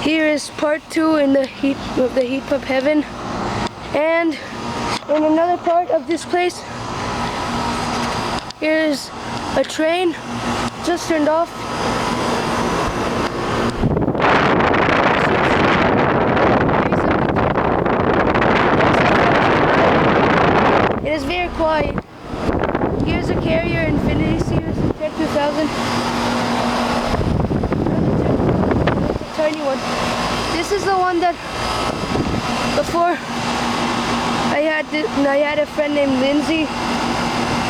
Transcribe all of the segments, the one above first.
Here is part 2 in the heat pump heaven, and in another part of this place, here's a train just turned off. It is very quiet. Here's a carrier Infinity Series Tech 2000. Tiny one. This is the one that before I had a friend named Lindsay,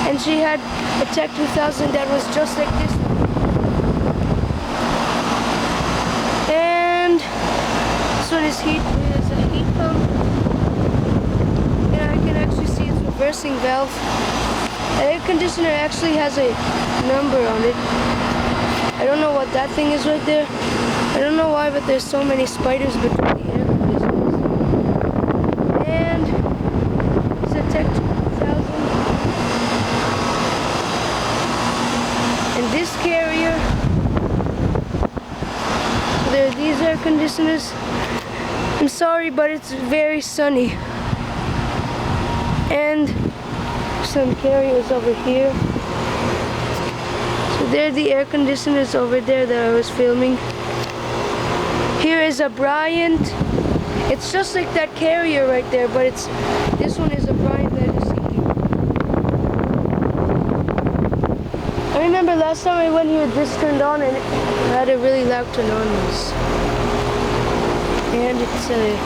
and she had a Tech 2000 that was just like this. And this one is a heat pump, and I can actually see its reversing valve. The air conditioner actually has a number on it. I don't know what that thing is right there. I don't know why, but there's so many spiders between the air conditioners. And it's a Tech 2000. And this carrier, so there are these air conditioners. I'm sorry, but it's very sunny. And some carriers over here. So there are the air conditioners over there that I was filming. Here is a Bryant. It's just like that carrier right there, but this one is a Bryant Legacy. I remember last time I went here, this turned on, and it had a really loud turn on noise. And it's a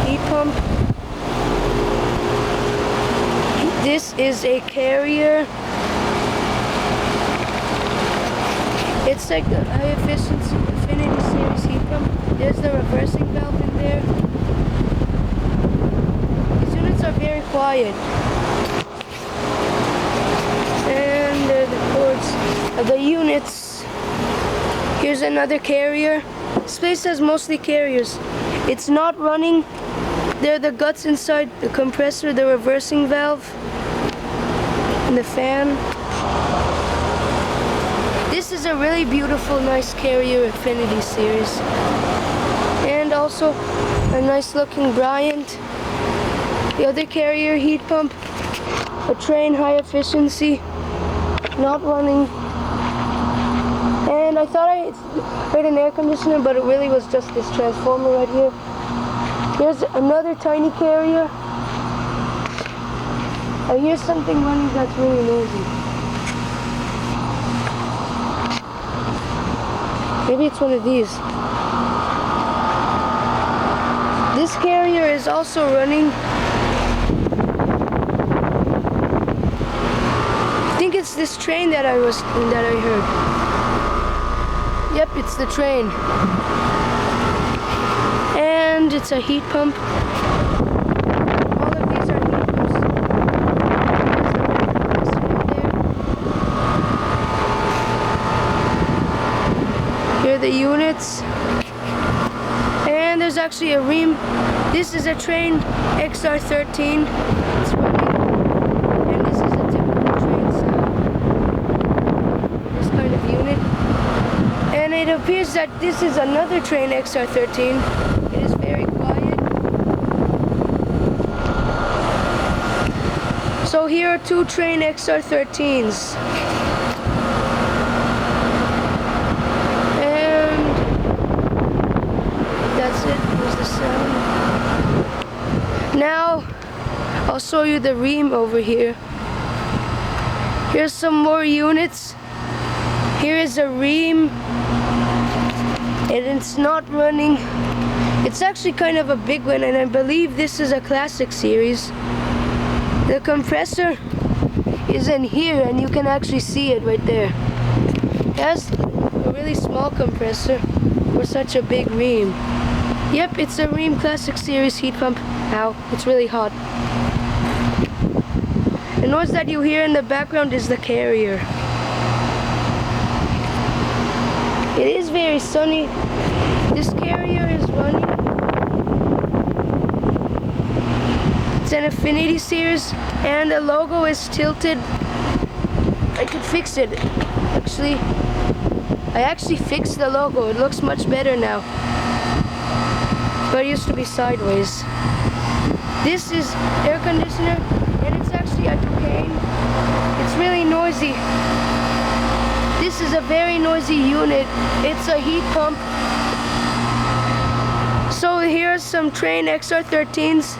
heat pump. This is a carrier. It's like a high efficiency Infinity Series heat pump. There's the reversing valve in there. These units are very quiet. And there are the cords of the units. Here's another carrier. This place has mostly carriers. It's not running. There are the guts inside, the compressor, the reversing valve, and the fan. This is a really beautiful, nice carrier Infinity Series. And also a nice looking Bryant. The other carrier heat pump, a train high efficiency, not running. And I thought I heard an air conditioner, but it really was just this transformer right here. Here's another tiny carrier. I hear something running that's really noisy. Maybe it's one of these. This carrier is also running. I think it's this train that I heard. Yep, it's the train. And it's a heat pump. All of these are heat pumps. Here are the units. And there's actually a ream. This is a train XR13. It's running. And this is a typical train sound. This kind of unit. And it appears that this is another train XR13. It is very quiet. So here are two train XR13s. That's it. Here's the sound. Now I'll show you the ream over here. Here's some more units. Here is a ream, and it's not running. It's actually kind of a big one, and I believe this is a classic series. The compressor is in here, and you can actually see it right there. It has a really small compressor for such a big ream. Yep, it's a Ream Classic Series heat pump. Ow, it's really hot. The noise that you hear in the background is the carrier. It is very sunny. This carrier is running. It's an Infinity Series, and the logo is tilted. I could fix it. I actually fixed the logo. It looks much better now. but it used to be sideways. This is air conditioner, and it's actually a Duquesne. It's really noisy. This is a very noisy unit. It's a heat pump. So here's some train XR13s,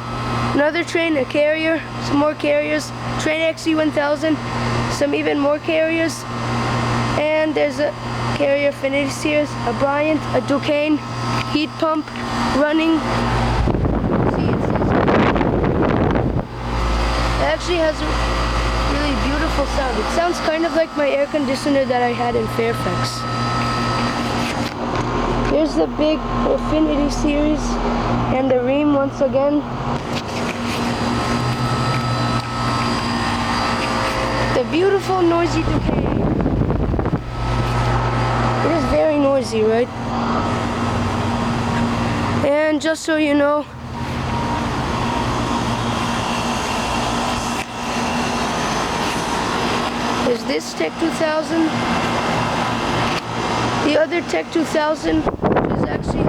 another train, a carrier, some more carriers, train XE1000, some even more carriers, and there's a carrier Affinity Series, a Bryant, a Duquesne, heat pump running. See, it actually has a really beautiful sound. It sounds kind of like my air conditioner that I had in Fairfax. Here's the big Affinity Series and the Ream once again. The beautiful noisy Duquesne. It is very noisy, right? And just so you know, there's this Tech 2000, the other Tech 2000, which is actually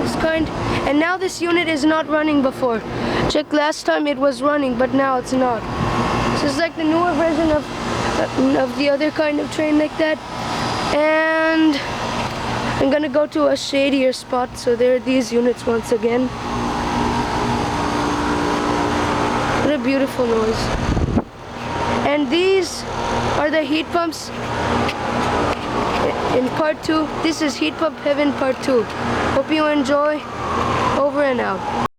this kind, and now this unit is not running before. Check, last time it was running, but now it's not. This is like the newer version of the other kind of train like that. And I'm gonna go to a shadier spot, so there are these units once again. What a beautiful noise. And these are the heat pumps in part 2. This is Heat Pump Heaven part 2. Hope you enjoy. Over and out.